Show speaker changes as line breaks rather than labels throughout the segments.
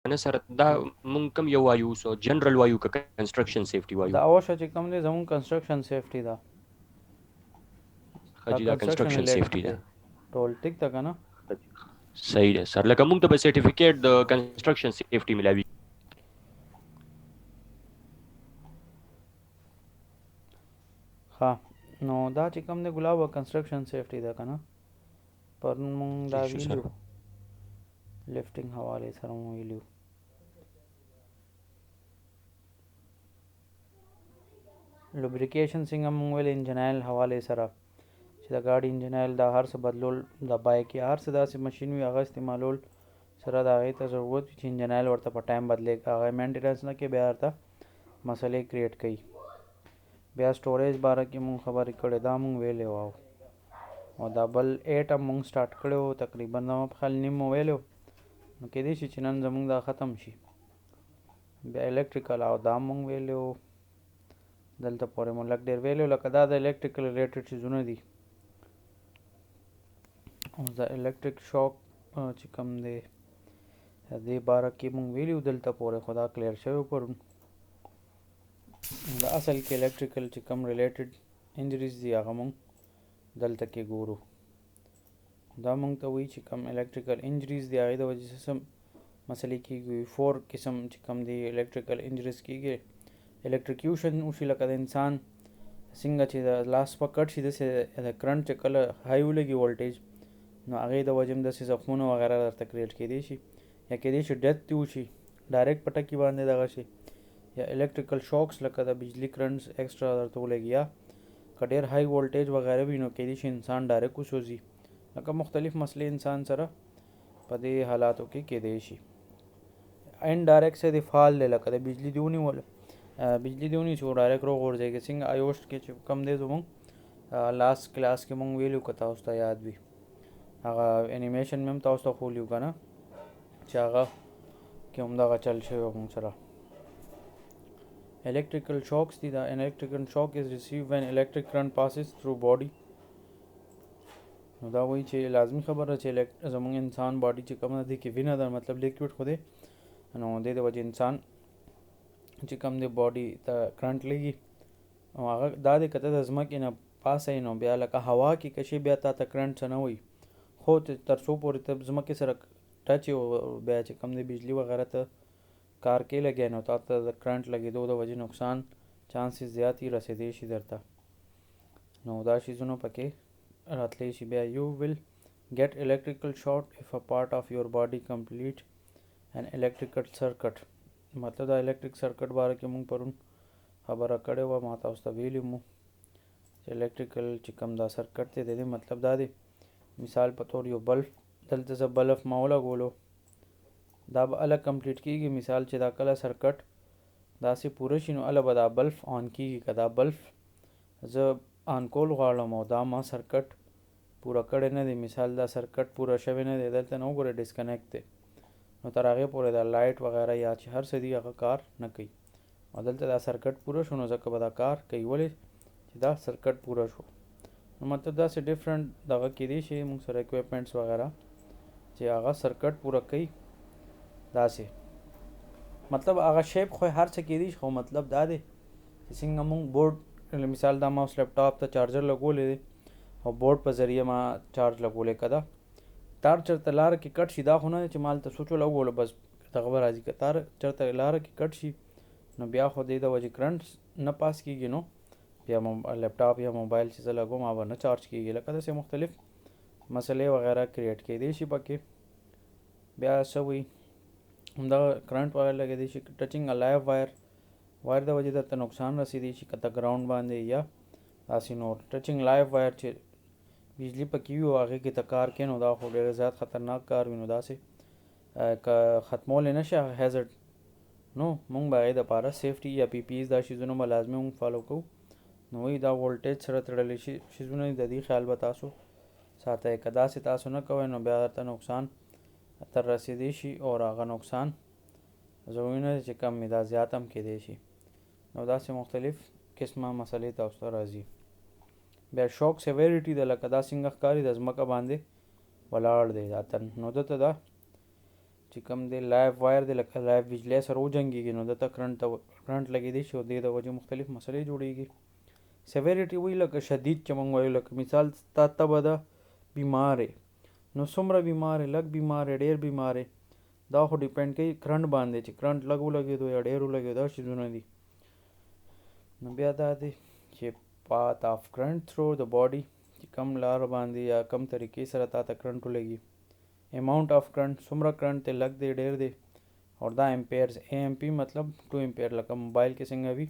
کنه سره دا مونږ کم یو وایو سو جنرال وایو که کنسټرکشن سیفټي وایو
دا اوشه چې کوم دی زموږ کنسټرکشن سیفټي ده دا
خجی دا
کنسټرکشن
کنسټرکشن
ریلیټډ
سیفټي
دی
ده
ټول ټیک ده که نه.
صحیح ده سر لکه مونږ ته به سرټیفیکیټ د کنسټرکشن سیفټي ملاوي.
ها نو دا چې کوم دی ګلاب کنسټرکشن سیفټي ده که نه پرون مونږ دا
ٹھیک شو سر.
ویلیو لفټینګ حوالې سره مو ویلیو. لوبریکیشن څنګه مونږ ویل انجن آیل حوالې سره چې د ګاډي انجن آیل دا هر څه بدلول د بایک یا هر څه داسې ماشین وي هغه استعمالول سره د هغې ته ضرورت وي چې انجن آیل ورته په ټایم بدلې هغه مینټیننس نه کې بیا ورته مسلې کریټ کوي. بیا سټوریج باره کې مونږ خبرې کړې دا مونږ ویلې وو او دا بل 8 هم مونږ سټارټ کړی وو تقریبا زما په خیال نیم مو ویلو نو کیدای شي چې نن زمونږ دا ختم شي. بیا الکتریکل او دا مونږ ویلو دلته پورې مو لږ ډېر ویلو لکه دا د الکتریکل ریلیټډ چیزونه دي. او د الکتریک شاک چې کوم دی دې باره کې مونږ ویلو دلته پورې خو دا کلیر شوی پرون. د اصل کې الکتریکل چې کوم ریلیټډ انجریز دي هغه مونږ دلته کې ګورو. دا مونږ ته وایي چې کوم الکتریکل انجریز دي هغې د وجې څه مسلې کېږي 4 قسم چې کوم دی الکتریکل انجریز کېږي. الکتریکیوشن وشي لکه د انسان څنګه چې د لاس په کټ شي داسې د کرنټ چې کله های ولګي ولټیج نو هغې د وجې هم داسې زخمونه وغیره درته کریټ کېدی شي یا کېدی شي ډیت دې وشي ډایرکټ په ټکي باندې دغه شي یا الکتریکل شاکس لکه د بجلی کرنټس ایکسټرا درته ولګي یا که ډېر های ولټیج وغیره وي نو کېدی شي انسان ډایرکټ وسوځي لکه مختلف مسلې انسان سره په دې حالاتو کې کېدی شي. انډایرکټ څه دی فال دی لکه د بجلی دې ونیول بجلی دی ونیسو ډایرکټ راوغورځېږي څنګه ایوشت کې چې کوم دی زموږ لاست کلاس کې مونږ ویلو که تاسو ته یاد وي هغه انیمیشن مې هم تاسو ته ښولیو که نه چې هغه کې همدغه چل شوی و مونږ سره. electrical shocks the an electrical shock is received when electric current passes through body. نو دا وایي چې لازمي خبره چې زموږ انسان باډي چې کومه دی کې وینه ده مطلب لیکوډ خو دی نو دې د وجې انسان چې کوم دی باډي ته کرنټ لګي او هغه دا دی که ته د ځمکې نه پاسه یې نو بیا لکه هوا کې که شي بیا تا ته کرنټ څه نه وایي خو تر څو پورې ته ځمکې سره ټچ یې بیا چې کوم دی بجلی وغیره ته کار کې لګیا نو تا ته د کرنټ لګېدو د وجې نقصان چانسز زیات یې رسېدی شي درته نو دا شیزونه پکې راتلی شي. بیا you will get electrical short if a part of your body complete an electrical circuit. مطلب دا electric circuit باره کې مونږ پرون خبره کړې وه ما تاسو ته ویلي مو چې electrical چې کوم دا سرکټ دی د دې مطلب دا دی مثال په طور یو بلب دلته زه بلب ما ولګولو دا به الګ کمپلیټ کېږي مثال چې دا کله سرکټ داسې پوره شي نو هله به دا بلب آن کېږي که دا بلب زه آن کول غواړم او دا ما سرکټ پوره کړی نه دی مثال دا سرکټ پوره شوی نه دی دلته نه وګوره ډسکنیکټ دی نو تر هغې پورې دا لایټ وغیره یا چې هر څه دي هغه کار نه کوي او دلته دا سرکټ پوره شو نو ځکه به دا کار کوي ولې چې دا سرکټ پوره شو نو مطلب داسې ډفرنټ دغه کېدی شي موږ سره اکوپمنټس وغیره چې هغه سرکټ پوره کوي داسې مطلب هغه شیپ خو هر څه کېدی شي خو مطلب دا دی چې څنګه موږ بورډ مثال دا ما اوس لیپټاپ ته چارجر لګولی دی او بورډ په ذریعه ما چارج لګولی که دا تار چېرته لاره کې کټ شي دا خو نه دی چې ما هلته سوچ ولګولو بس دغه به راځي که تار چېرته لاره کې کټ شي نو بیا خو دې د وجې کرنټ نه پاس کېږي نو بیا لیپټاپ یا موبایل چې زه لګوم هغه به نه چارج کېږي لکه داسې مختلف مسلې وغیره کریټ کېدی شي پکې. بیا څه وایي همدغه کرنټ وغیره لګېدی شي ټچنګ ا لایو وایر د وجې درته نقصان رسېدی شي که ته ګراؤنډ باندې یا داسې نور ټچنګ لایو وایر چې بجلی پکې وي او هغې کې ته کار کوې نو دا خو ډېر زیات خطرناک کار وي نو داسې که ختمولی نه شي هغه هیزرډ نو مونږ به هغې دپاره سیفټي یا پی پی ایز دا شیزونه به لازمي مونږ فالو کوو نو وایي دا ولټیج سره تړلی شیزونه دي د دې خیال به تاسو ساتئ که داسې تاسو نه کوئ نو بیا درته نقصان تر رسېدی شي او هغه نقصان ضروري نه دی چې کم وي دا زیات هم کېدی شي نو داسې مختلف قسمه مسلې تاسو ته راځي. بیا شوک سیویریټي ده لکه دا څنګه ښکاري د ځمکه باندې ولاړ دی دا تن نو دته دا چې چې کوم دی لایف وایر دی لکه لایف بجلی سره وجنګېږي نو دته کرنټ لګېدی شي او دې د وجې مختلف مسلې جوړېږي. سیویریټي وایي لکه شدید چې موږ وایو لکه مثال ستا تبه ده بیمار یې نو څومره بیمار یې لږ بیمار یې ډېر بیمار یې دا خو ډیپینډ کوي کرنټ باندې چې کرنټ لږ ولګېدو یا ډېر ولګېدو دا شیزونه دي. نو بیا دا دی چې پات آف کرنټ تھرو د باډي چې کم لار باندې یا کم طریقې سره تا ته کرنټ ولګي. اماؤنٹ آف کرنٹ څومره کرنٹ دی لږ دی ډېر دی او دا امپیرز اے ایم پی مطلب 2 امپیر لکه موبایل کې څنګه وي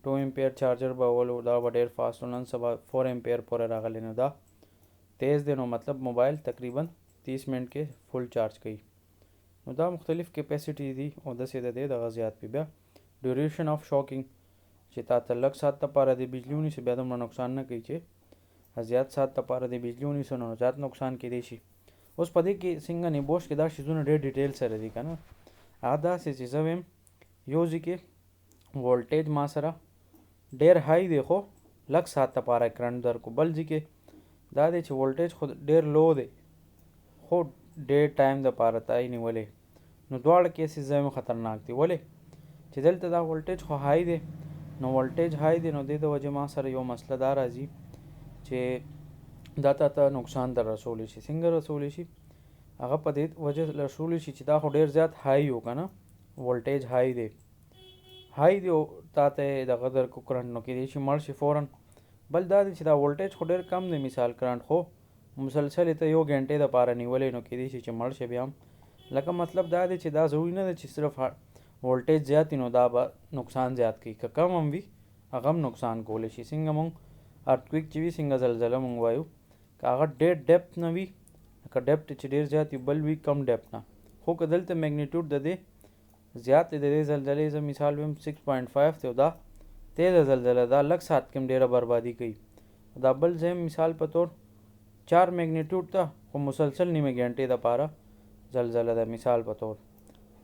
2 امپیر چارجر به ولو دا به ډېر فاسټ نن سبا 4 امپیر پورې راغلی نو دا تیز دی نو مطلب موبایل تقریبا 30 منټ کې فل چارج کوي. نو دا مختلف کیپیسټي دي او داسې د دې دغه زیات پی. بیا ډیوریشن آف شاکینګ چې تا ته لږ ساعت لپاره د بجلي ونیسي بیا دومره نقصان نه کوي چې زیات ساعت لپاره د بجلي ونیسو نو زیات نقصان کیدی شي. اوس په دې کې څنګه نیبوش کې دا شیزونه ډېر ډیټیل سره دي که نه هغه داسې چې زه ویم یو ځای کې وولټیج ما سره ډېر های دی خو لږ ساعت لپاره کرنټ درکو بل ځای کې دا دی چې وولټیج خو ډېر لو دی خو ډېر ټایم دپاره تا یې نیولی نو دواړه کیسې زه یم خطرناک دي. ولې چې دلته دا وولټیج خو های دی نو وولټیج های دی نو دې د وجې ما سره یو مسله دا راځي چې دا ته نقصان در رسولی شي. څنګه رسولی شي هغه په دې وجه رسولی شي چې دا خو ډېر زیات های و که نه وولټیج های دی او تا ته دغه درکو کرنټ نو کېدای شي مړ شي فوراً. بل دا دی چې دا وولټیج خو ډېر کم دی مثال کرنټ خو مسلسل ته 1 غنټې دپاره نیولی نو کېدای شي چې مړ شي بیا هم لکه مطلب دا دی چې دا ضروري نه ده چې صرف وولټیج زیات نو دا به نقصان زیات کوي که کم هم وي هغه هم نقصان کولی شي. څنګه مونږ ارتکویک چې وي څنګه زلزله مونږ وایو که هغه ډېر ډیپت نه وي لکه ډیپت چې ډېر زیات وي بل وي کم ډیپت نه خو که دلته میګنیټیوډ د دې زیات دی د دې زلزلې زه مثال ویم 6.5 دی او دا تیزه زلزله دا لږ ساعت کې هم ډېره بربادي کوي. دا بل ځای مثال په طور 4 میګنیټیوډ ته خو مسلسل نیمه غنټې دپاره زلزله ده مثال په طور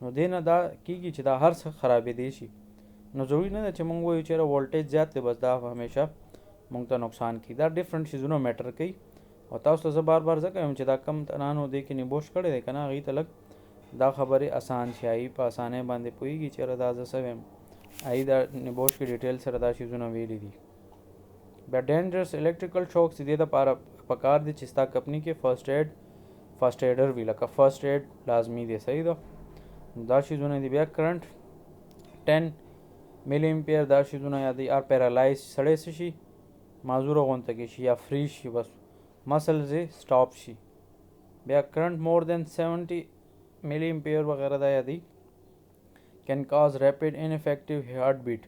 نو دې نه دا کېږي چې دا هر څه خرابېدی شي. نو ضروري نه ده چې مونږ وایو چېرې وولټیج زیات دی بس دا همیشه مونږ ته نقصان کوي. دا ډفرنټ شیزونه میټر کوي او تاسو ته زه بار بار ځکه یم چې دا کم تنانو دې کې نیبوش کړی دی که نه هغوی ته لږ دا خبرې اسان شي هغوی په اسانۍ باندې پوهېږي چېرې دا زه څه ویم هغوی دا نیبوش کې ډیټیل سره دا شیزونه ویلي دي. بیا ډینجرس الکټریکل شوکس دې دپاره پکار دی چې ستا کمپني کې فرسټ ایډر وي لکه فرسټ ایډ لازمي دی صحیح ده. دا شیزونه دي. بیا کرنټ 10 ملي امپیر دا شیزونه یادوي ار پیرالایز سړی څه شي معذوره غونته کې شي یا فریز شي بس مسلز یې سټاپ شي. بیا کرنٹ مور دین 70 ملی امپیر وغیرہ دا یادی کین کاز ریپڈ ان افیکٹو هارت بیټ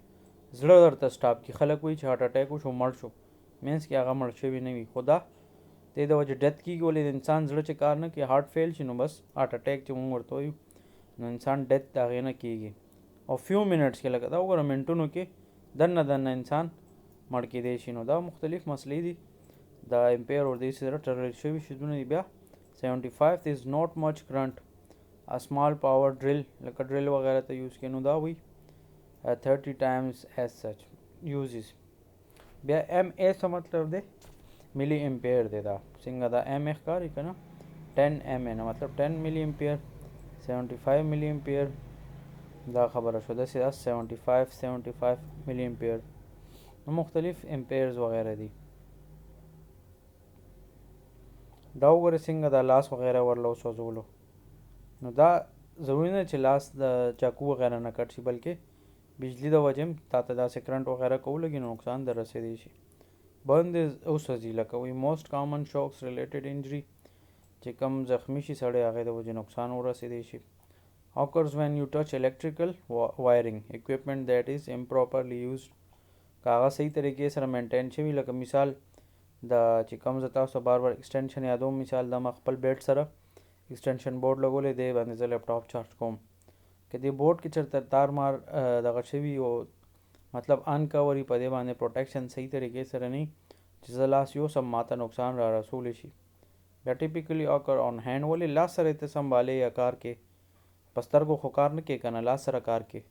زړه درته سټاپ کی خلک وایي چې هارت اٹیک وشو مړ شو مینس کې هغه مړ شوی نه وي خو دا د دې وجه ډیت کېږي ولې د انسان زړه چې کار نه کوي هارت فیل شي نو بس هارت اٹیک چې مونږ ورته وایو نو انسان ډیت د هغې نه کېږي او فیو منټس کې لکه دا وګوره منټونو کې دننه انسان مړ کېدی شي. نو دا مختلف مسلې دي دا امپیر اور دې سره تړل شوي شیزونه دي. بیا 75 is not much current a small power drill لکه ډریل وغیرہ ته یوز کړي نو دا وي 30 times as such uses. بیا ایم اے څه مطلب دی ملی امپیر دی دا څنګه دا ایم اے ښکاري که نه 10 ایم اے نه مطلب 10 ملی امپیر 75 ملی امپیر دا خبره شو داسې دا 75 ملی امپیر نو مختلف امپیرز وغیرہ دي. دا وګوره څنګه دا لاس وغیرہ ورله وسوځولو نو دا ضروري نه چې لاس د چاقو وغیرہ نه کټ شي بلکې بجلی د وجه هم تا ته داسې کرنټ وغیرہ که ولګي نو نقصان در رسېدی شي. برن وسوځي لکه وایي موسټ کامن شوکس ریلیټډ انجري چې کم زخمی شي سړی هغې د وجې نقصان ورسېدی شي. occurs when you touch electrical wiring equipment that is improperly used که هغه صحیح طریقې سره مینټین شوي لکه مثال دا چې کوم زه تاسو بار بار ایکسټینشن یادوم مثال دا ما خپل بیټ سره ایکسټینشن بورډ لګولی دی باندې زه لیپټاپ چارج کوم که دې بورډ کې چېرته تار مار دغه شوي او مطلب ان کور په دې باندې پروټیکشن صحیح طریقې سره نه چې زه لاس یو سم ماته نقصان را رسولی شي. بیا ټیپیکلی اکر آن هینډ ولې لاس سره ته سنبھالې یا کار کې په سترګو خو کار نه کوې که نه لاس سره کار کې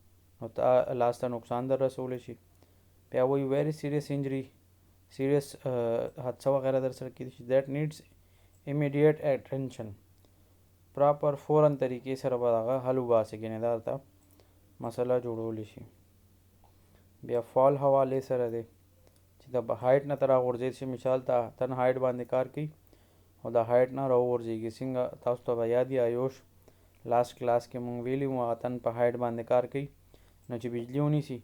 نو تا لاس ته نقصان در رسولی شي. بیا وایي ویری سیریس انجری سیریس حادثه وغیرہ در سره کېدی شي دیٹ نیډس امیډیټ اټینشن پراپر فورن طریقې سره به هغه حل وباسي، ګنې دا ته مسله جوړولی شي. بیا فال حوالې سره دی چې د هایټ نه ته راغورځېد شي، مثال ته اتن هایټ باندې کار کوي او د هایټ نه راوغورځېږي. څنګه تاسو ته به یاد وي آیوش لاست کلاس کې مونږ ویلي وو هغه تن په هایټ باندې کار کوي، نو چې بجلي ونیسي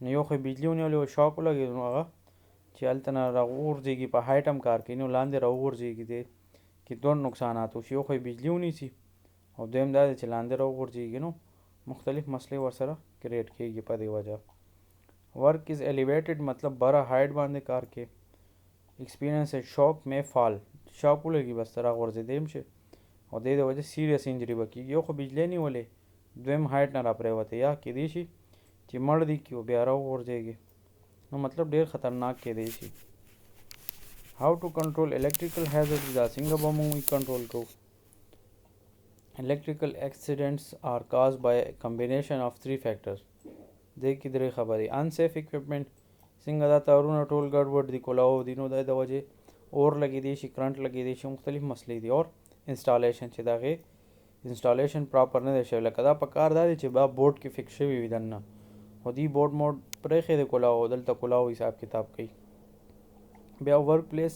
نو یو خو بجلي ونیولې او شاک ولګېد نو هغه چې هلته نه راوغورځېږي په هایټ هم کار کوي نو لاندې راوغورځېږي دی کې دوه نقصانات وشي، یو خو بجلي ونیسي او دویم دا دی چې لاندې راوغورځېږي نو مختلف مسلې ورسره کریټ کېږي په دې وجه. ورک از ایلیویټډ مطلب بره هایټ باندې کار کې. ایکسپیرینس شاک میں فال شاک ولګي بس راغورځېدی هم شي او دې د وجه سیریس انجری به کېږي، یو خو بجلی نیولې دویم هایټ نه راپرېوتی یا کېدی شي چې مړ دي کي او بیا راوغورځېږي نو مطلب ډېر خطرناک کېدی شي. هاو ټو کنټرول الیکټریکل هیزارډز دا څنګه به موږ کنټرول کوو. electrical accidents are caused by a combination of three factors. دې کې درې خبرې. unsafe equipment څنګه دا تارونه ټول ګډوډ دي کولاو دي نو د وجې اور لګېدی شي، کرنټ لګېدی شي، مختلف مسلې دي. اور انسټالیشن چې د هغې انسټالیشن پراپر نه دی شوی، لکه دا په کار دا دی چې با بورډ کې فکس شوي وي دننه خو دې بورډ موډ پرېښی دی کولاو دلته کولاو حساب کتاب کوي. بیا ورک پلیس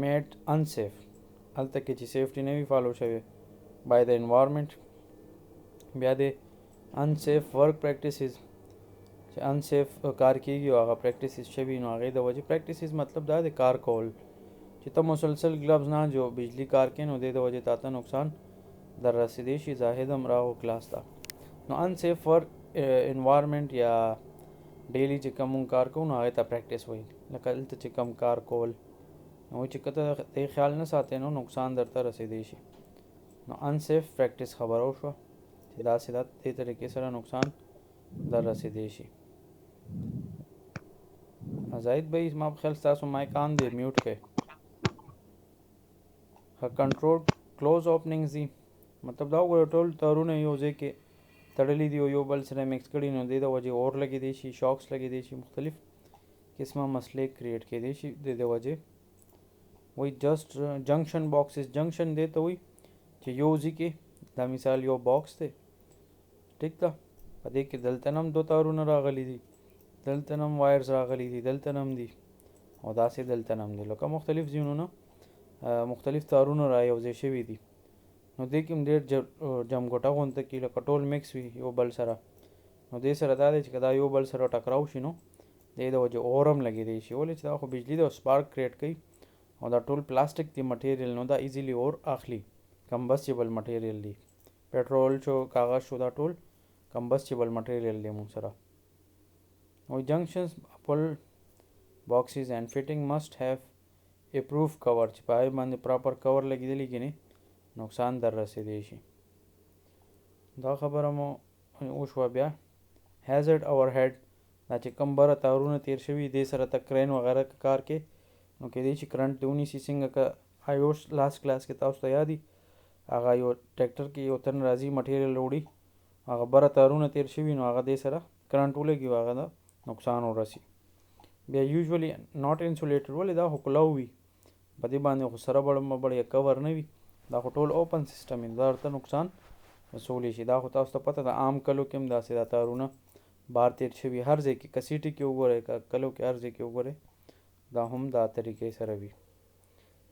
میډ انسیف هلته کې چې سیفټي نه وي فالو شوی by the environment. بیا د unsafe work practices چې unsafe کار کېږي او هغه پریکټیسز شوي نو هغې د وجې پریکټیسز مطلب دا د کار کول چې ته مسلسل ګلبز نه جو بجلی کار کې نو دې د وجې تاته نقصان در رسېدی شي. زاهد هم راغو کلاس ته. نو unsafe work environment یا ډیلی چې کوم کار کوو نو هغې ته پریکټیس وایي. لکه دلته چې کوم کار کول نو چې که ته دې خیال نه ساتې نو نقصان درته رسېدی شي. نو انسیف پریکټیس خبره وشوه چې داسې دا دې طریقې سره نقصان در رسېدی شي. زاهد بھائی ما په خیال ستاسو مایک آن دی میوټ کړئ. کنټرول کلوز اوپننګز دي مطلب دا وګوره ټول تارونه یو ځای کې تړلي دي او یو بل سره میکس کړي نو دې د وجې اور لګېدی شي، شاکس لګېدی شي، مختلف قسمه مسلې کریټ کېدی شي د دې وجې. وایي جسټ جنکشن باکسز جنکشن دی ته وایي چې یو ځای کې دا مثال یو باکس دی ټیک ده په دې کې دلته هم دو تارونه راغلي دي، دلته هم وایرز راغلي دي، دلته هم دي او داسې دلته هم دي، لکه مختلف ځایونو مختلف تارونه را یو ځای شوي دي نو دې کې هم ډېر جمګوټه غونته کې لکه ټول میکس وي یو بل سره نو دې سره دا دی چې که دا یو بل سره ټکراو شي نو دې د وجې اور هم لګېدی شي. ولې چې دا خو بجلي ده او سپارک کریټ کوي او دا ټول پلاسټک دی مټیریل نو دا ایزیلی اور اخلي. کمبسټیبل مټیریل دی، پیټرول شو، کاغذ شو، دا ټول کمبسټیبل مټیریل دی مونږ سره. او جنکشنز پل باکسز اینڈ فټینګ مسټ هیو a proof cover چې په هغې باندې پراپر کور لګېدلی کې نه نقصان در رسېدی شي. دا خبره مو وشوه. بیا هیزرډ اوور هیډ دا چې کوم بره تارونه تیر شوي دې سره ته کرین وغیره کار کې نو کېدی شي کرنټ دې ونیسي. څنګه که آیوش لاست کلاس کې تاسو ته یاد وي هغه یو ټریکټر کې یو تن راځي مټیریل وړي هغه بره تارونه تیر شوي نو هغه دې سره کرنټ ولګي او هغه د نقصان ورسي. بیا یوزولي ناٹ انسولیټډ ولې دا خو کلاو وي په دې باندې خو سره بړ یا کور نه وي دا خو ټول اوپن سیسټم وي دا ورته نقصان رسولی شي. دا خو تاسو ته پته ده عام کلو کې هم داسې دا تارونه بار تیر شوي هر ځای کې که سیټي کې وګورئ که کلو کې هر ځای کې وګورئ دا هم دا طریقې سره وي.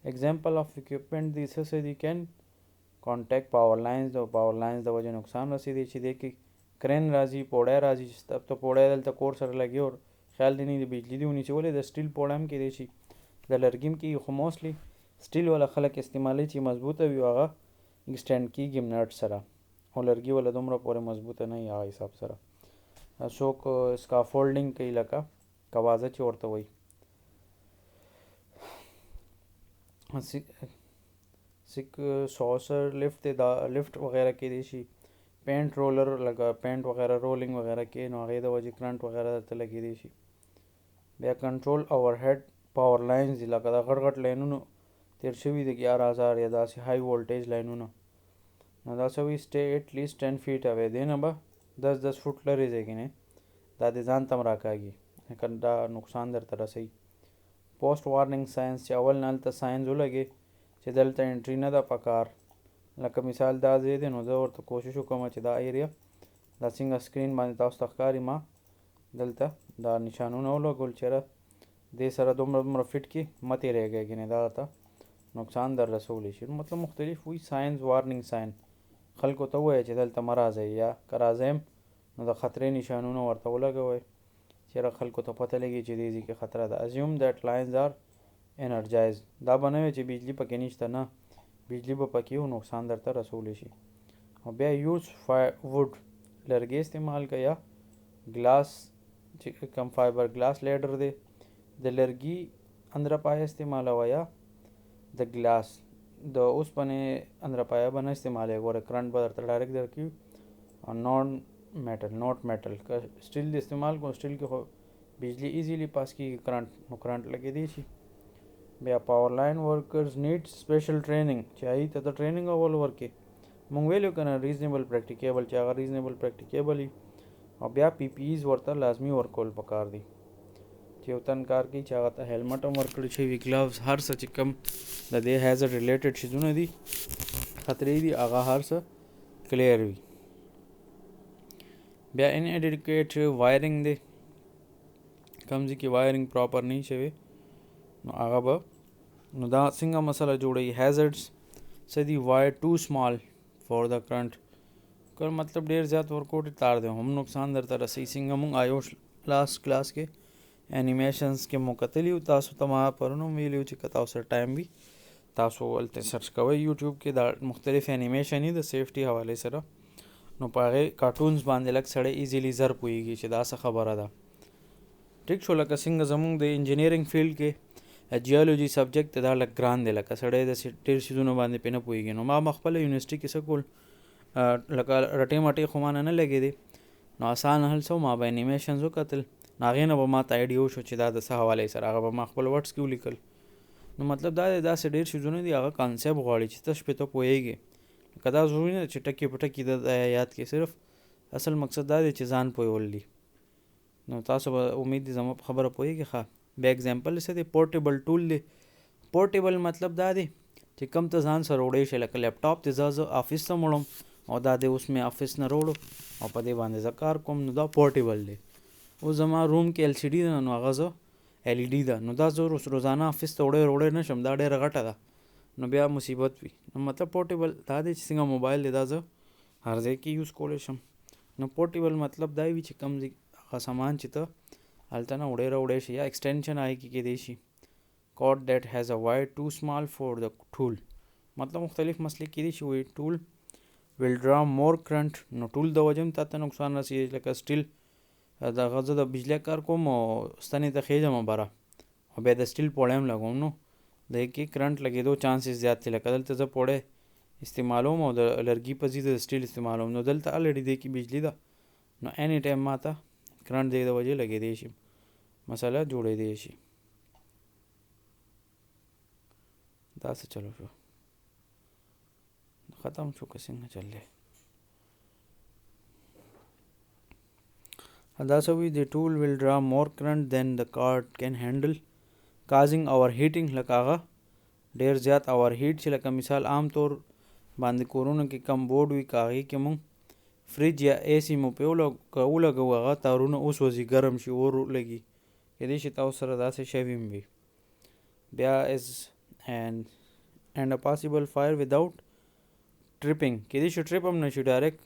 ایگزامپل آف اکوپمنټ دي څه څه دي کین کانټیکټ پاور لاینز د پاور لاینز د وجې نقصان رسېدی چې دې کې کرین راځي پوړی راځي چې ته پوړی دلته کور سره لګي او خیال دی نه د بجلي دی ونیسي. ولې د سټیل پوړی هم کېدی شي د لرګي هم کېږي خو موسټلی سټیل والا خلک استعمالوي چې مضبوطه وي او هغه ایکسټینډ کېږي نټ سره او لرګي والا دومره پورې مضبوطه نه وي هغه حساب سره. څوک سکافولډینګ کوي لکه کوازه چې ورته وایي. سوسر لفټ دی دا لفټ وغیره کېدی شي. پینټ رولر لکه پینټ وغیره رولینګ وغیره کې نو هغې د وجې کرنټ وغیره درته لګېدی شي. بیا کنټرول اوور هیډ پاور لاینز دي لکه دا غټ غټ لاینونو تیر شوي د 11,000 یا داسې های وولټیج لاینونه نو دا څه وي سټې ایټ لیسټ 10 فیټ اوی دی نه به 10 فوټ لرې ځای کې نه دا د ځان ته هم راکاږي که دا نقصان درته رسوي. پوسټ وارننګ ساینس چې اول نه هلته ساینس ولګې چې دلته انټري نه ده پکار لکه مثال دا ځای دی نو زه ورته کوشش وکړم چې دا ایریا دا څنګه سکرین باندې تاسو ته ښکاري ما دلته دا نشانونه ولګول چېرې دې سره دومره فټ کې مه تېرېږئ کنې دا ته نقصان در رسولی شي مطلب مختلف وي ساينز وارننګ ساين خلکو ته ووایه چې دلته مه راځئ یا که راځئ نو د خطرې نشانونه ورته ولګوئ چېرې خلکو ته پته لګي چې دې ځای کې خطره ده ازیوم دیټ لاینز آر انرجایز دا به نه وي چې بجلي پکې نشته نه بجلي به پکې و نقصان درته رسولی شي او بیا یوز ووډ لرګي استعمال کړه یا ګلاس چې کم فایبر ګلاس لیډر دی د لرګي اندرپایه استعمالوه یا د ګلاس د اوسپنې اندرپایه به نه استعمالوي ګوره کرنټ به درته ډایرکټ درکوي او نوټ میټل که سټیل د استعمال کوو سټیل کې خو بجلی ایزیلی پاس کېږي کرنټ لګېدی شي بیا پاور لاین ورکرز نیډ سپیشل ټریننګ چې هغوی ته د ټریننګ اول ورکړي مونږ ویلو که نه ریزنیبل پریکټیکیبل چې هغه ریزنیبل پریکټیکیبل وي او بیا پی پی ایز ورته لازمي ورکول پکار دي چې یو تن کار کوي چې هغه ته هیلمټ هم ورکړی شي وي ګلوز هر څه چې کوم د دې هیزرډ ریلیټډ شیزونه دي خطرې دي هغه هر څه کلیر وي بیا ان ایډیکیټ وایرنګ دی کوم ځای کې وایرنګ پراپر نه شوی نو هغه به نو دا څنګه مسله جوړوي هیزرډس څه دي وایر ټو سمال فور د کرنټ که مطلب ډېر زیات ورکوټ تار دی هم نقصان درته رسوي څنګه مونږ آیو لاست کلاس کې انیمیشنز کې مو کتلی و تاسو ته ما پرون هم ویلي چې که تاسو سره ټایم وي تاسو هلته سرچ کوئ یوټیوب کې دا مختلف انیمیشن دي د سیفټي حوالې سره نو په هغې کارټونز باندې لږ سړی ایزیلی زر پوهېږي چې دا څه خبره ده ټیک شو لکه څنګه زمونږ د انجینیرینګ فیلډ کې جیولوجي سبجیکټ دا لږ ګران دی لکه سړی د ډېر څیزونو باندې پرې نه پوهېږي نو ما خپله یونیورسټي کې څه کول لکه رټې مټې خو ما نه لګېدې نو آسان حل څه ما به انیمیشنز وکتل نو هغې نه به ما ته آیډیا وشو چې دا د څه حوالې سره هغه به ما خپل ورډس کې ولیکل نو مطلب دا دی داسې ډېر څیزونه دي هغه کانسیپټ غواړي چې ته شپې ته پوهېږې که دا ضروري نه چې ټکي په ټکي د یاد کې صرف اصل مقصد دا دی چې ځان پوهول دي نو تاسو به امید دي زما په خبره پوهېږي ښه بیا اګزامپل څه دی پورټیبل ټول دی پورټیبل مطلب دا دی چې کم ته ځان سره وړی شي لکه لیپټاپ دی زه آفس ته وړم او دا دی اوس مې آفس نه راوړو او په دې باندې زه کار کوم نو دا پورټیبل دی اوس زما روم کې ایل سی ډي ده نو هغه زه ایل ای ډي ده نو دا زه روزانه آفس ته وړی نه شم دا ډېره غټه ده نو بیا مصیبت وي نو مطلب پورټیبل دا دی چې څنګه موبایل دی دا زه هر ځای کې یوز کولی شم نو پورټیبل مطلب دا وي چې کم هغه سامان چې ته هلته نه وړی شي یا ایکسټینشن هغې کې کیدی شي کارډ دیټ هیز ا وایر ټو سمال فور د ټول مطلب مختلف مسلې کیدی شي وایي ټول ویل ډرا مور کرنټ نو ټول د وجه هم تا ته نقصان رسېږي لکه سټیل دغه زه د بجلی کار کوم او ستنې ته خېږم بره او بیا د سټیل پوړی هم لګوم نو د کې کرنټ لګېدو چانسز زیات دي لکه دلته زه پوړی استعمالوم او د لرګي په ځای د سټیل استعمالوم نو دلته الریډي دی کې بجلی ده نو اینی ټایم ما ته کرنټ دی د وجې لګېدی شي مسله جوړېدی شي دا څه چلو شو ختم شو که څنګه چل دی دا څه وي د ټول ویل ډرا مور کرنټ دین د کارډ کین هینډل کازینګ اور هیټینګ لکه هغه ډېر زیات اور هیټ چې لکه مثال عام طور باندې کورونو کې کم بورډ وي که هغې کې مونږ فریج یا اے سی مو پرې ولګوو هغه تارونه وسوځي ګرم شي اور لګي کیدای شي تاسو سره داسې شوي هم وي بیا از اینډ ا پاسبل فایر وداؤټ ټریپینګ کیدای شي ټریپ هم نه شي ډایرکټ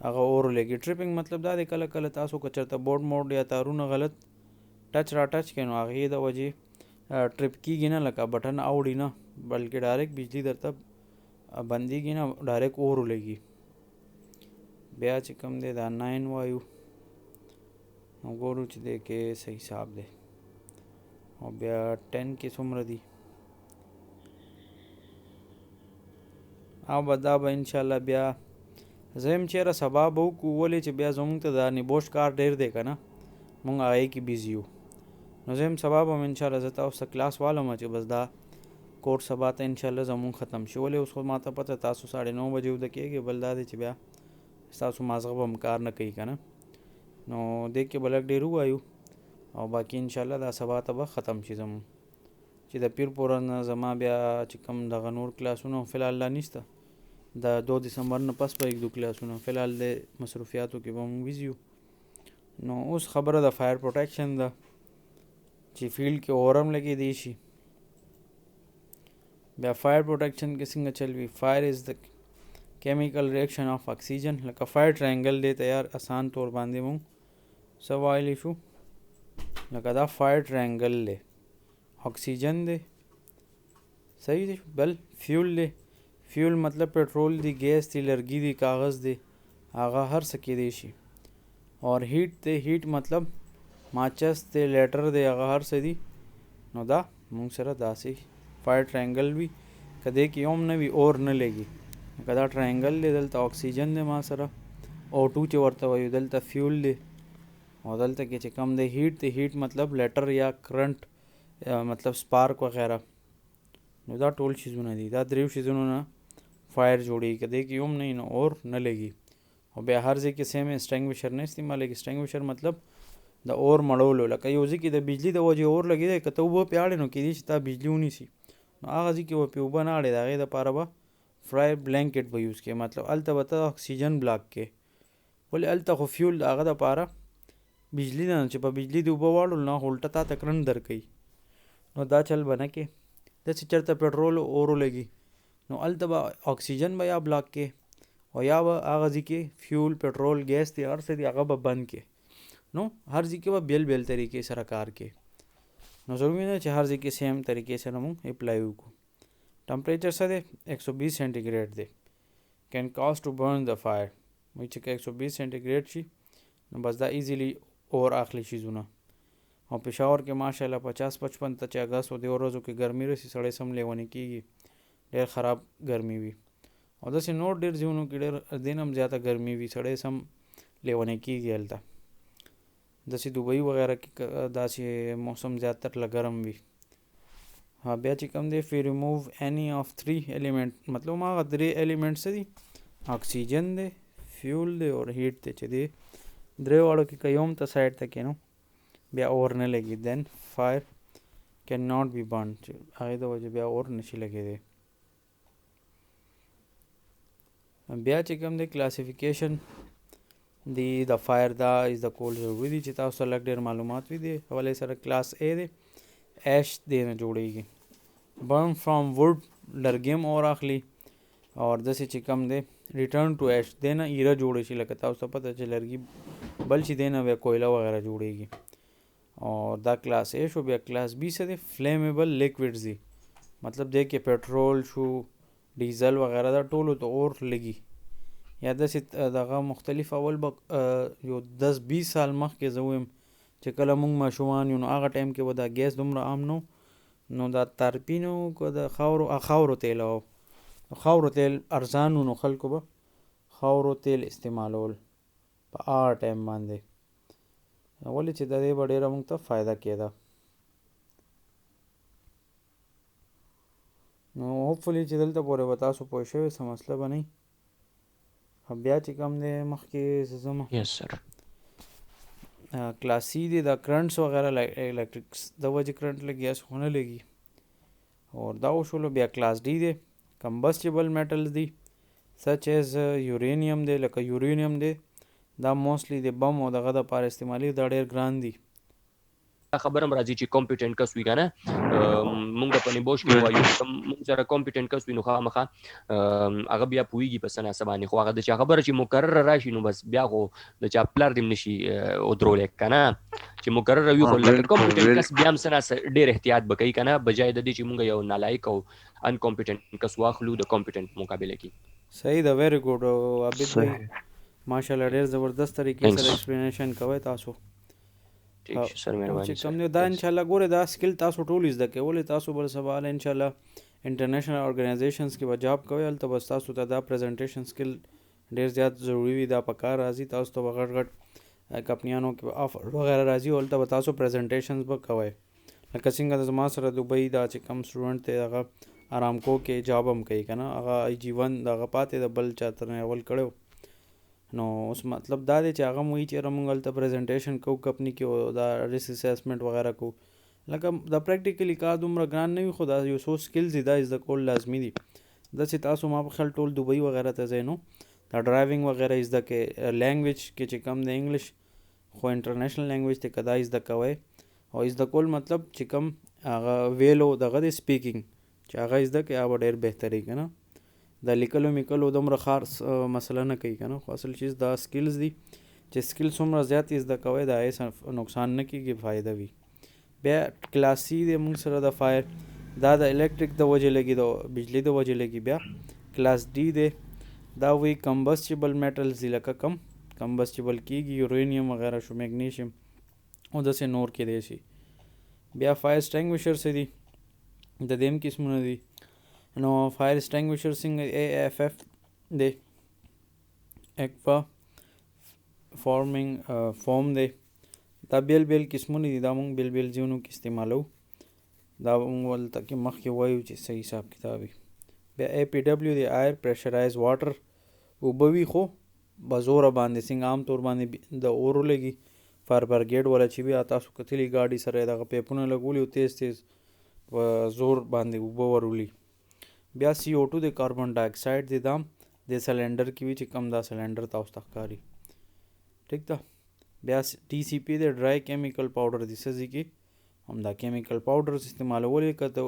هغه اور لګي ټریپینګ مطلب دا دی کله کله تاسو که چېرته بورډ موډ یا تارونه غلط ټچ کړئ نو هغې د وجې ټریپ کېږي نه لکه بټن اوړي نه بلکې ډایرکټ بجلي درته بندېږي نه ډایرکټ اور لګي بیا چې کوم دی دا 9 وایو نو ګورو چې دی کې څه حساب دی او بیا 10 کې څومره دي او به دا به انشاءالله بیا زه یم چېرې سبا به وکړو ولې چې بیا زمونږ ته دا نبوش کار ډېر دی که نه مونږ هغې کې بیزي یو نو زه یم سبا به م انشاءالله زه تاسو ته کلاس والم چې بس دا کورس سبا ته انشاءالله زمونږ ختم شي ولې اوس خو ما ته پته تاسو 9:30 بجې وده کېږي بل دا دی چې بیا ستاسو مازغه به هم کار نه کوي که نه نو دې کې به لږ ډېر ووایو او باقي انشاءالله دا سبا ته به ختم شي زمونږ چې د پیر پورې نه زما بیا چې کوم دغه نور کلاسونه فی الحال لا نشته د 2 دسمبر نه پس به یو کلاسونه فلحال د مصروفیاتو کې به موږ بزي یو. نو اوس خبره د فایر پروټیکشن ده چې فیلډ کې اور هم لګېدی شي. بیا فایر پروټیکشن کې څنګه چل وي؟ فایر از د کیمیکل ریاکشن آف اکسیجن. لکه فایر ټراینګل دی تیار آسان طور باندې موږ څه وایلی شو لکه دا فایر ټراینګل دی، اکسیجن دی صحیح دی، بل فیول دی، فیول مطلب پیټرول دی، ګیس دی، لرګي دی، کاغذ دی، هغه هر څه کېدی شي. اور هیټ دی، هیټ مطلب ماچس دی، لیټر دی، هغه هر څه دي. نو دا موږ سره داسې فایر ټراینګل وي که دې کې یوم نه وي اور نه لګي. لکه دا ټراینګل دی، دلته اکسیجن دی ما سره، O2 چې ورته وایو، دلته فیول دی، او دلته کې چې کم دی هیټ دی. هیټ مطلب لیټر یا کرنٹ مطلب سپارک وغیرہ. نو دا ټول شیزونه دي، دا دریو شیزونو نه فایر جوړېږي که دې کې یوم نه وي نو اور نه لګي. او بیا هر ځای کې سیم اسټینګویشر نه استعمالېږي. اسټینګویشر مطلب د اور مړولو. لکه یو ځای کې د بجلي د وجې اور لګېدی، که ته اوبه پې اړې نو کېدای شي تا بجلي ونیسي، نو هغه ځای کې به پې اوبه نه اړې، د هغې دپاره به فرایر بلینکټ به یوز کړې. مطلب هلته به ته اکسیجن بلاک کې، ولې هلته خو فیول د هغه دپاره بجلي ده، چې په بجلي د اوبه واړول نو هغه الټه تا ته کرنټ درکوي. نو دا چل به نه کې. داسې چېرته پټرول اور ولګي نو هلته به اکسیجن به یا بلاک کې، او یا به هغه ځای کې فیول پټرول ګیس دی هر څه دی هغه به بند کې. نو هر ځای کې به بیل بیل طریقې سره کار کې. نو ضروري نه چې هر ځای کې سیم طریقې سره موږ اپلای وکړو. ټمپریچر څه دی؟ 120 سینټیګریډ دی. کین کاز ټو برن د فایر. وایي چې که 120 سینټیګریډ شي نو بس دا ایزیلی اور اخلي شیزونه. او پېښور کې ماشاءالله 50-55 ته چې اګست و دې ورځو کې ګرمي رسي، سړی سم لیونی کېږي، ډېر خراب ګرمي وي. او داسې نور ډېر ځایونو کې ډېر دې نه هم زیاته ګرمي وي، سړی سم لیونی کېږي هلته. داسې دوبۍ وغیره کې داسې موسم زیاتر له ګرم وي. بیا چې کوم دی فی ریموو any of 3 element، مطلب هغه 3 element څه دي؟ اکسیجن دی، فیول دی اور هیټ دی. چې دی درې واړو کې که یوم ته سایډ ته کېنو بیا اور نه لګي، دین فایر کین ناٹ بی برن، چې هغې د وجې بیا اور نشي لګېدی. بیا چې کوم دی کلاسیفیکیشن دی د فایر، دا از د کول ضروري دي چې تاسو ته لږ ډېر معلومات وي. دی حوالې سره کلاس A دی، ایش دی نه جوړېږي. برن فرام ووډ، لرګي هم اور اخلي. اور داسې چې کم دی ریټرن ټو ایش، دی نه ایره جوړه شي. لکه تاسو ته پته چې لرګي بل شي دی نه بیا کویله وغیره جوړېږي. اور دا کلاس A شو. بیا کلاس B څه دی؟ فلیمیبل لیکوډز دي، مطلب دی کې پټرول شو، ډیزل وغیره دا ټولو ته اور لګي. یا داسې دغه مختلف اول به یو 10-20 سال مخکې زه ویم چې کله موږ ماشومان یو نو هغه ټایم کې به دا ګیس دومره عام نو، نو دا تارپینو که د خاورو تیل، او خاورو تیل ارزان نو خلکو به خاورو تیل استعمالول په هغه ټایم باندې، ولې چې د دې به ډېره موږ ته فایده کېده. نو هوپفلی چې دلته پورې به تاسو پوه شوي، څه مسله به نه وي. بیا چې کوم دی مخکې زه ځم
Yes sir.
کلاس C دی، دا کرنټس وغیره الیکټریکس د وجې کرنټ لګي، ګیس خو نه لګي. اور دا وشولو. بیا کلاس D دی، کمبسټیبل میټلز دی سچ ایز یورینیم دی. لکه یورینیم دی دا موسټلی د بم او دغه دپاره استعمالي، دا ډېر ګران دی.
خبر هم راځي چې کمپیټنټ کس وي که نه، مونږ په نیبوش کې وایو مونږ سره کمپیټنټ کس وي نو خامخا هغه بیا پوهېږي په څه نه څه باندې. خو هغه د چا خبره چې مکرره راشي نو بس بیا خو د چا پلار دې هم نشي ودرولی که نه، چې مکرره وي. خو لکه کمپیټنټ کس بیا هم څه نه څه ډېر احتیاط به کوي که نه، بجای د دې چې مونږ یو نالایق او ان کمپیټنټ کس واخلو د کمپیټنټ مقابله کې.
صحیح ده، ویری ګوډ عابد بھائی، ماشاءالله ډېر زبردست طریقې سره ایکسپلینیشن کوئ تاسو.
سر مهرباني
چې کوم دی دا انشاءالله ګوره دا سکل تاسو ټول زده کوئ، ولې تاسو بل سبا انشاءالله انټرنیشنل ارګنایزیشنز کې به جاب کوئ، هلته بس تاسو ته دا پریزنټیشن سکل ډېر زیات ضروري وي، دا په کار راځي. تاسو ته به غټ غټ کمپنیانو کې آفر وغیره راځي، هلته به تاسو پریزنټیشنز به کوئ. لکه څنګه زما سره دوبۍ دا چې کوم سټوډنټ دی هغه ارامکو کې جاب هم کوي که نه، هغه IG1 دغه پاتې د بل چا تر نه اول کړی. نو اوس مطلب دا دی چې هغه مو وایي چې یاره موږ هلته پریزنټیشن کوو کمپني کې، او دا ریسک اسسمنټ وغیره کوو. لکه دا پریکټیکلی کار دومره ګران نه وي، خو دا یو څو سکلز دي دا زده کول لازمي دي. داسې تاسو ما په خیال ټول دوبۍ وغیره ته ځئ نو دا ډرایوینګ وغیره زده کې لینګویج کې چې کم د انګلیش خو انټرنیشنل لینګویج ته که دا زده کوئ او زده کول مطلب چې کم هغه ویلو دغه د سپیکینګ چې هغه زده کړئ هغه به ډېر بهتري که نه د لیکلو میکلو دومره خاص مسله نه کوي که نه خو اصل چیز دا سکلز دي چې سکل څومره زیات زده کوئ د هغې نقصان نه کېږي فایده وي. بیا کلاس سی دی موږ سره د فایر دا د الکتریک د وجې لګي د بجلی د وجې لګي. بیا کلاس ډي دی دا وی کمبسټیبل میټلز دي لکه کم کمبسټیبل کېږي یورینیم وغیره شو میګنیشیم او داسې نور کېدی شي. بیا فایر سټینګویشر څه دي د دې هم قسمونه دي نو فایر سټینګویشر څنګه AFF دی اکوا فارمینګ فوم دی دا بیل بیل قسمونه دي دا مونږ بیل بیل ځایونو کې استعمالو دا مونږ ولته کې مخکې وایو چې صحیح حساب کتاب وي. بیا APW دی ایر پریشرایز واټر اوبه وي خو بزوره باندې څنګه عام طور باندې د اورو لګي فایر برګیډ والا چې بیا تاسو کتلي ګاډي سره دغه پیپونه لګولي او تیز تیز په زور باندې اوبه ورولي. بیا CO2 د کاربن ډای اکساید دی دام د سلنډر کې وي چې کم دا سلنډر تاسو ته ښکاري ټیک ده. بیا TCP د ډرای کیمیکل پاوډر دی سزي کې هم دا کیمیکل پاوډر استعمالولې که ته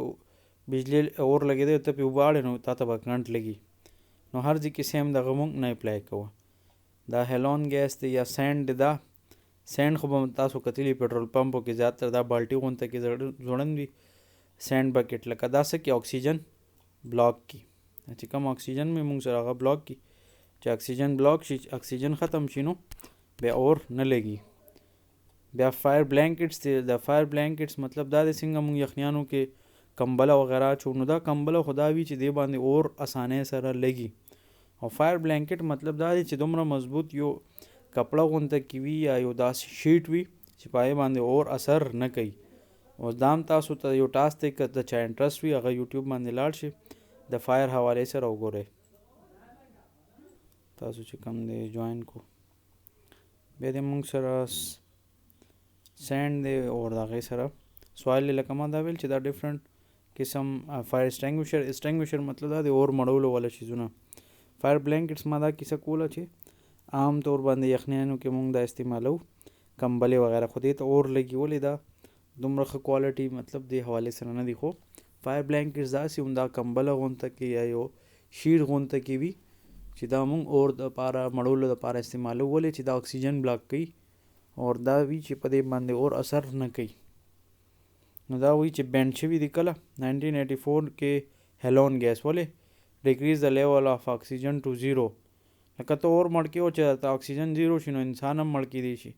بجلی اور لګېدی ته پې اوبه اړې نو تا ته به کرنټ لګي نو هر ځای کې سیم دغه مونږ نه اپلای کوو. دا هیلون ګیس دی یا سینډ دا سینډ خو به تاسو کتلي پټرول پمپو کې زیاتره دا بالټي غونته کې ځوړند وي سینډ بکټ لکه دا څه کې اکسیجن بلاک کی چې کوم اکسیجن مې موږ سره هغه بلاک کی چې اکسیجن بلاک شي اکسیجن ختم شي نو بیا اور نه لګي. بیا فایر بلانکټس دی د فایر بلانکټس مطلب دا دی څنګه موږ یخنیانو کې کمبله وغیره چو نو دا کمبله خو دا وي چې دی باندې اور اسانۍ سره لګي او فایر بلانکټ مطلب دا دی چې دومره مضبوط یو کپړه غونته کې وي یا یو داسې شیټ وي چې په هغې باندې اور اثر نه کوي. اوس دام تاسو ته یو ټاسک دی که د چا انټرسټ وي هغه یوټیوب باندې لاړ شي د فایر حوالې سره وګورئ تاسو چې کوم دی جوین کو. بیا د موږ سره سینډ دی او د هغې سره سوایل لکه ما دا ویل چې دا ډفرنټ قسم فایر اسټینګویشر مطلب دا د اور مړولو والا شیزونه. فایر بلانکټس ما دا کیسه کوله چې عام طور باندې یخنیانو کې موږ دا استعمالو کمبلې وغیره خو دې ته اور لګي ولې دا دومره ښه کوالټي مطلب دې حوالې سره نه دي خو فایر بلانکټس داسې هم دا کمبله غونته کې یا یو شیټ غونته کې وي چې دا موږ اور دپاره مړولو دپاره استعمالو ولې چې دا اکسیجن بلاک کوي او دا وي چې په دې باندې اور اثر نه کوي. نو دا وایي چې بینډ شوي دي کله 1984 کې هیلون ګیس ولې ډیکریز د لیول آف اکسیجن ټو زیرو لکه ته اور مړ کې او چې ته اکسیجن زیرو شي نو انسان هم مړ کېدی شي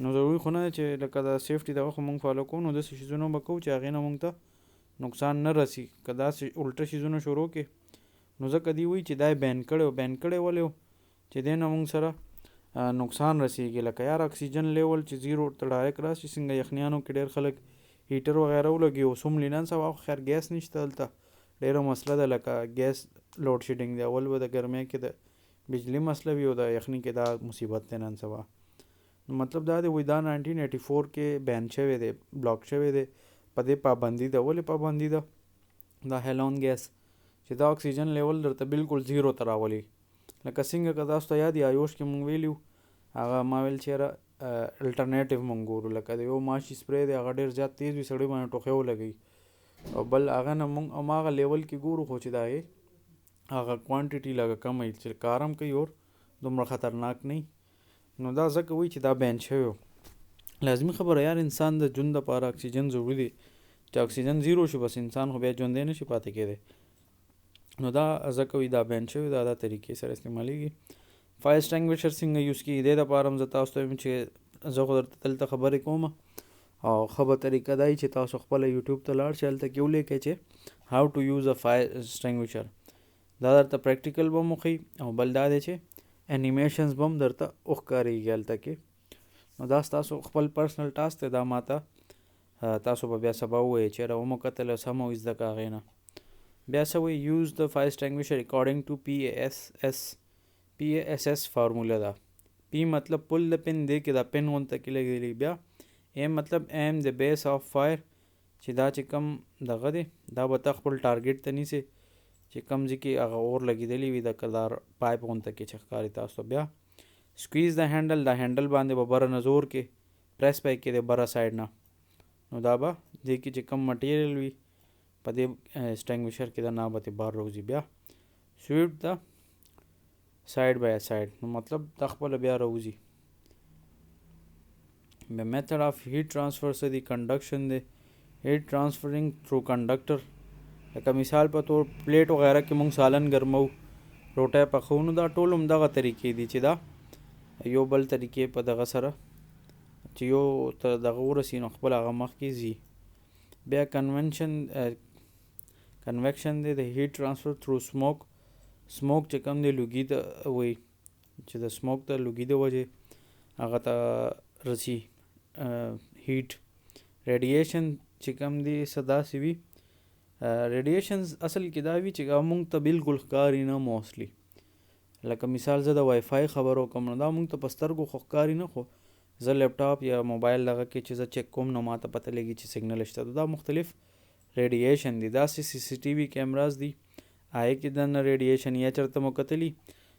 نو ضروري خو نه چې لکه د سیفټي دغه خو مونږ فالو کوو نو داسې شیزونه به کوو چې هغې نه مونږ ته نقصان نه رسي که داسې الټه شیزونه شروع کړي نو ځکه دی وایي چې دا یې بین کړی ولې چې دې نه مونږ سره نقصان رسیږي لکه یار اکسیجن لیول چې زیرو ته ډایرکټ راشي څنګه یخنیانو کې ډېر خلک هیټر وغیره ولګي اوس هم لینن سبا خیر ګیس نشته دلته ډېره مسله ده لکه ګیس لوډ شیډینګ دی اول به د ګرمۍ کې د بجلی مسله وي او د یخني کې دا مصیبت دی نن سبا. مطلب دا دی وای دا 1984 کې بین شوی دی بلاک شوی دی په دې پابندي ده ولې پابندي ده دا هیلون ګیس چې دا اکسیجن لیول درته بالکل زیرو ته راولي لکه څنګه که تاسو ته یاد آیوش کې مونږ ویلو هغه ما ویل چېرې الټرنیټیو مونږ ګورو لکه د یو ماشي سپری دی هغه ډېر زیات تیز وي سړی باندې ټوخی ولګوي او بل هغه نه مونږ هماغه لیول کې ګورو خو چې دا یې هغه کوانټیټي لږه کم وي چې کار هم کوي اور دومره خطرناک نه نو دا ځکه وایي چې دا بین شوی لازمي خبره یار انسان د ژوند دپاره اکسیجن ضروري دی چې اکسیجن زیرو شي بس انسان خو بیا ژوندی نه شي پاتې کېدی نو دا ځکه وایي دا بین شوی دا طریقې سره استعمالیږي. فایر سټینګویشر څنګه یوز کېږي دې دپاره هم زه تاسو ته وایم چې زه خو درته دلته خبرې کوم او ښه به طریقه دا وي چې تاسو خپله یوټیوب ته لاړ شئ هلته کې ولیکئ چې هاو ټو یوز ا فایر سټینګویشر دا درته پریکټیکل به مو ښیي او بل دا دی چې انیمیشنز به هم درته وښکارېږي هلته کې نو دا ستاسو خپل پرسنل ټاسک دی دا ماته تاسو به بیا سبا ووایئ چېرې ومو کتل سمه وزده که هغې نه. بیا څه وایي یوز د فایر سټینګویشر اکارډنګ ټو PASS فارموله ده پی مطلب پل د پن دی کې دا پن غونته کې لګېدلی بیا ایم مطلب ایم د بیس آف فایر چې دا چې کم دغه دی دا به ته خپل ټارګیټ ته نیسې چې کم ځای کې هغه اور لګېدلی وي د کدار پایپ غونته کې چې ښکاري تاسو بیا سکویز د هینډل باندې به بره نه زور کې پریس پای کې د بره سایډ نه نو دا به دې کې چې کم مټیریل وي په دې سټینګویشر کې د نه به ترې بار راوځي. بیا سویپ د سایډ بای سایډ نو مطلب دا خپله بیا راوځي. بیا میتھډ آف هیټ ټرانسفر څه دی؟ کنډکشن دی. هیټ ټرانسفرینګ تھرو کنډکټر لکه مثال په طور پلیټ وغیره کې مونږ سالن ګرمو روټۍ پخو نو دا ټول همدغه طریقې دي چې دا یو بل طریقې په دغه سره چې یو ته دغه ورسي نو خپل هغه مخکې ځي. بیا کنویکشن دی د هیټ ټرانسفر تھرو سموک چې کوم دی لوګي ته وایي چې د سموک ته لوګي د وجې هغه ته رسي هیټ. ریډیشن چې کوم دی څه داسې وي ریډیشنز اصل کې دا وي چې هغه مونږ ته بالکل ښکاري نه موسټلی. لکه مثال زه د وای فای خبرو کوم نو دا مونږ ته په سترګو خو ښکاري نه خو زه لیپټاپ یا موبایل دغه کې چې زه چیک کوم نو ما ته پته لګي چې سیګنل شته. دا مختلف ریډیشن دي. داسې سی سی ټي وي کیمراز دي هغې کې دننه ریډیشن یا چېرته مو کتلي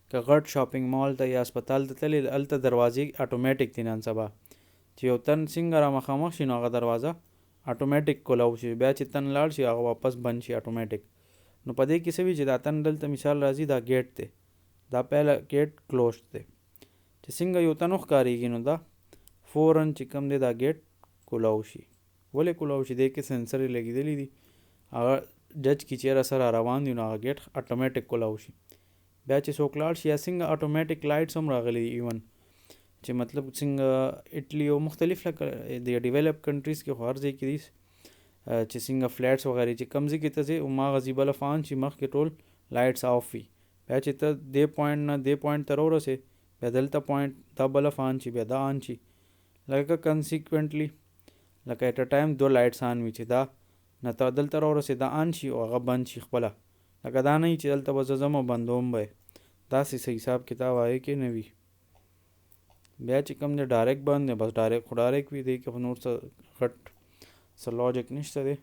که غټ شاپینګ مال ته یا هسپتال ته تللی هلته دروازې اټومیټک دي نن سبا چې یو تن څنګه را مخامخ شي نو هغه دروازه اټومیټک کولاو شي بیا چې تن لاړ شي هغه واپس بند شي اټومیټک. نو په دې کې څه وي چې دا تن دلته مثال راځي دا ګیټ دی دا پهله ګیټ کلوز دی چې څنګه یو تن وښکارېږي نو دا فوراً چې کوم دی دا ګیټ کولاو شي. ولې کولاو شي؟ دې کې سینسر لګېدلی دي هغه جج کې چیرې سره روان دي نو هغه ګیټ اټومیټک کولاو شي. بیا چې څوک لاړ شي یا څنګه اټومیټک لایټس هم راغلي دي ایون چې مطلب څنګه اټلی او مختلف لکه د ډیولپ کنټریز کې خو هر ځای کې دي چې څنګه فلیټس وغیرہ چې کم ځای کې ته ځې هماغسې بله فان شي مخکې ټول لایټس آف وي بیا چې ته دې پوینټ نه دې پوینټ ته راورسې بیا دلته پوینټ دا بله فان شي بیا دا آن شي لکه کنسیکوینټلی لکه ایټ ا ټایم دو لایټس آن وي چې دا نه ته دلته راورسې دا آن شي او هغه بند شي خپله لکه دا نه وي چې دلته به زه ځم او بندوم به داسې څه حساب کتاب هغې کې نه وي. بیا چې کوم دی ډایرکټ بند دی بس ډایرکټ خو ډایرکټ وي دی کې خو نور څه غټ څه لاجک نشته دی.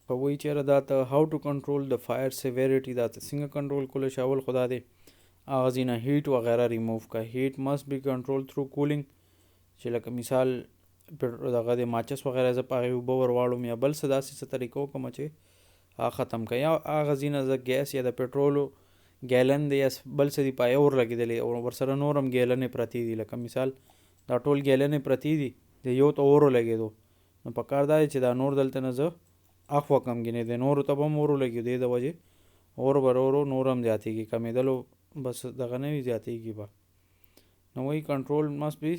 په وایي چېرې دا ته هاو ټو کنټرول د فایر سیویریټي دا ته څنګه کنټرول کولی شي اول خو دا دی هغه ځینه هیټ وغیره ریموو کړه. هیټ مسټ بی کنټرول تھرو کولینګ چې لکه مثال دغه د ماچس وغیره زه په هغې اوبه ور واړوم یا بل څه داسې څه طریقه وکړم چې هغه ختم کړه یا هغه ځینه زه ګیس یا د پټرولو ګیلن دی یا بل څه دي پای اور لګېدلی او ورسره نور هم ګیلنې پرتې دي لکه مثال دا ټول ګیلنې پرتې دي د یو ته اور لګېدو نو په کار دا دی چې دا نور دلته نه زه اخوا کم ګینې دی نورو ته به هم اور لګي دې د وجې اور برورو نور هم زیاتېږي کمېدلو بس دغه نه وي زیاتېږي به. نو وایي کنټرول مسټ بي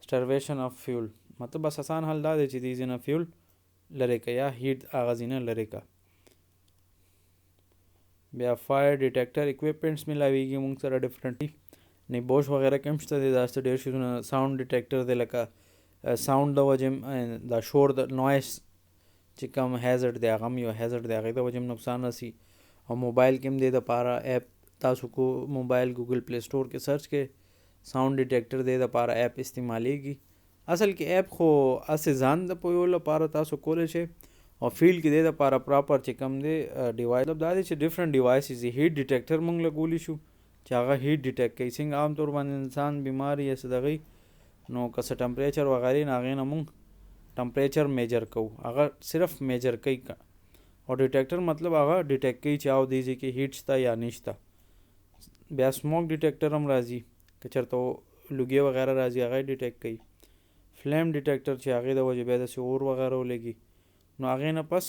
سټرویشن آف فیول مطلب بس آسان حل دا دی چې دې ځینه فیول لرې که یا هیټ هغه ځینه لرې که. بیا فایر ډیټیکټر اکوپمنټس ملاویږي مونږ سره ډفرنټلی نه بوش وغیره کې هم شته دی داسې ډېر شیزونه ساوند ډیټیکټر دی لکه ساوند د وجې دا شور د نوایس چې کوم هیزرډ دی هغه هم یو هیزرډ دی هغې د وجې هم نقصان رسي او موبایل کې هم دې دپاره ایپ تاسو کو موبایل ګوګل پلی سټور کې سرچ کې ساوند ډیټیکټر دې دپاره ایپ استعمالیږي. اصل کې ایپ خو هسې ځان د پوهولو لپاره تاسو کولی شئ او فیلډ کې دې دپاره پراپر چې کوم دی ډیوایس مطلب دا دی چې ډفرنټ ډیوایسز دي. هیټ ډیټیکټر مونږ لګولی شو چې هغه هیټ ډیټیکټ کوي څنګه عام طور باندې انسان بیمار یا څه دغه نو که څه ټمپریچر وغیرې نه هغې نه مونږ ټمپریچر میجر کوو هغه صرف میجر کوي او ډیټیکټر مطلب هغه ډیټیکټ کوي چې او دې ځای کې هیټ شته یا نشته. بیا سموک ډیټیکټر هم راځي که چېرته لوګي وغیره راځي هغه یې ډیټیکټ کوي. فلیم ډیټیکټر چې هغې د وجې بیا داسې اور وغیره ولګي نو هغې نه پس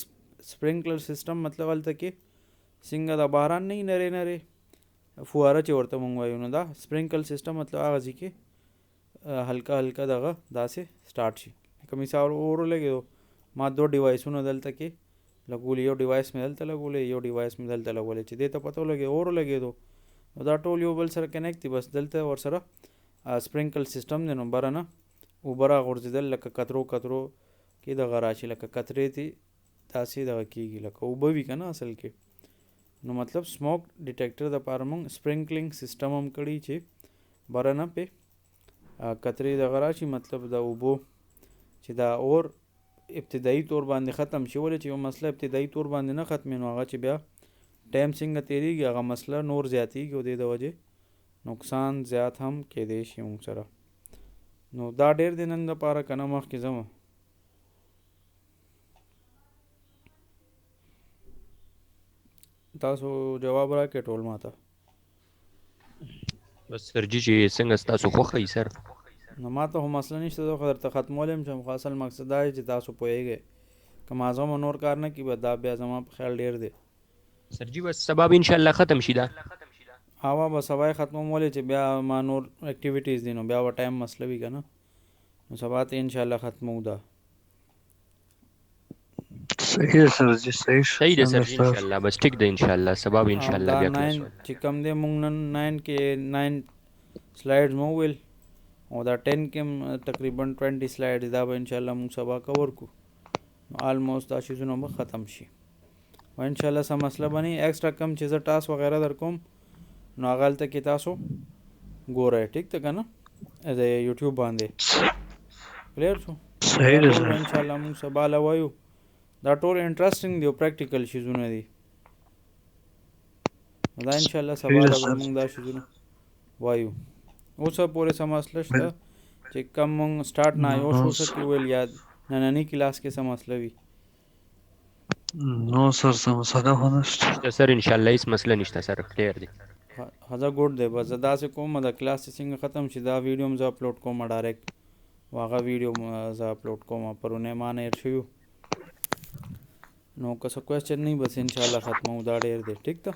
سپرینکلر سیسټم مطلب هلته کې څنګه د باران نه نرې نرې فواره چې ورته مونږ وایو نو دا سپرینکل سیسټم مطلب هغه ځای کې هلکه هلکه دغه داسې سټارټ شي. که مثال اور ولګېدو ما دو ډیوایسونه دلته کې لګولي یو ډیوایس مې دلته لګولی یو ډیوایس مې دلته لګولی چې دې ته پته ولګي اور ولګېدو نو دا ټول یو بل سره کنیکټ دي بس دلته ورسره سپرینکل سیسټم دی نو بره نه اوبه راغورځېدل لکه قطرو کې دغه راشي لکه قطرې دي داسې دغه کېږي لکه اوبه وي که نه اصل کې نو مطلب سموک ډیټیکټر دپاره مونږ سپرینکلینګ سیسټم هم کړي چې بره نه پې قطرې دغه راشي مطلب د اوبو چې دا اور ابتدایي طور باندې ختم شي، ولې چې یو مسله ابتدایي طور باندې نه ختمي نو هغه چې بیا ټایم څنګه تیریږي هغه مسله نور زیاتیږي او د وجې نقصان زیات هم کېدی شي موږ سره. نو دا ډېر دی نن دپاره که نه مخکې ځم. تاسو جواب راکړئ ټول ماته.
بس سرجي چې څنګه ستاسو خوښه وي سر.
نو ما ته خو مسله نشته، زه خو درته ختمولی یم چې خو اصل مقصد دا دی چې تاسو پوهیږئ. که ما زما نور کار نه کړي به دا بیا زما په خیال ډېر دی.
سرجي بس سبا به انشاءالله ختم شي دا.
هوا به سبا یې ختموم، ولې چې بیا ما نور اکټیویټیز دي نو بیا به ټایم مسله وي که نه، نو سبا ته انشاءالله ختمو دا.
صحیح ده سر جی، صحیح شو.
صحیح ده سرجي انشاءالله. بس ټیک ده انشاءالله سبا به انشاءالله
دا
بیا
9
کلاس
چې کم دی مونږ نن 9 کې 9 سلایډز مو ویل او دا 10 کې تقریبا 20 سلایډز دا به انشاءالله مونږ سبا کور کو، نو آلموست دا شیزونه به ختم شي او انشاءالله څه مسله بنی. ایکسټرا کم چې زه ټاسک وغیره در کوم نو هغه هلته کې تاسو ګورئ، ټیک ده که نه، د یوټیوب باندې. کلیر شو؟
صحیح ده
ټول
سر.
انشاءالله مونږ سبا له وایو. دا ټول انټرسټینګ دی او پریکټیکل شیزونه دي، نو دا انشاءالله سبا
صحیح ده
له به
سر.
مونږ دا شیزونه وایو. اوسه پورې څه مسله شته چې کم مونږ سټارټ نه یو شو څه کې ویل یا ننني کلاس کې څه مسله وي؟
نو سر څه مسله خو نشته.
نشته سر انشاءالله هیڅ مسله نشته سر، کلیر دی.
هذا ګوډ دی. بس زه داسې کوم د کلاس چې څنګه ختم شي دا ویډیو هم زه اپلوډ کوم ډایرکټ، هغه ویډیو زه اپلوډ کوم پرونی ما نه هېر شوي. نو که څه کوېسچن نه وي بس انشاءالله ختمو، دا ډېر دی. ټیک ده؟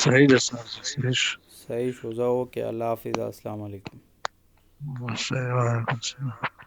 صحیح ده سر جی، صحیح شو.
صحیح شو. زه اوکې، الله حافظ، السلام علیکم.
وعلیکم السلام.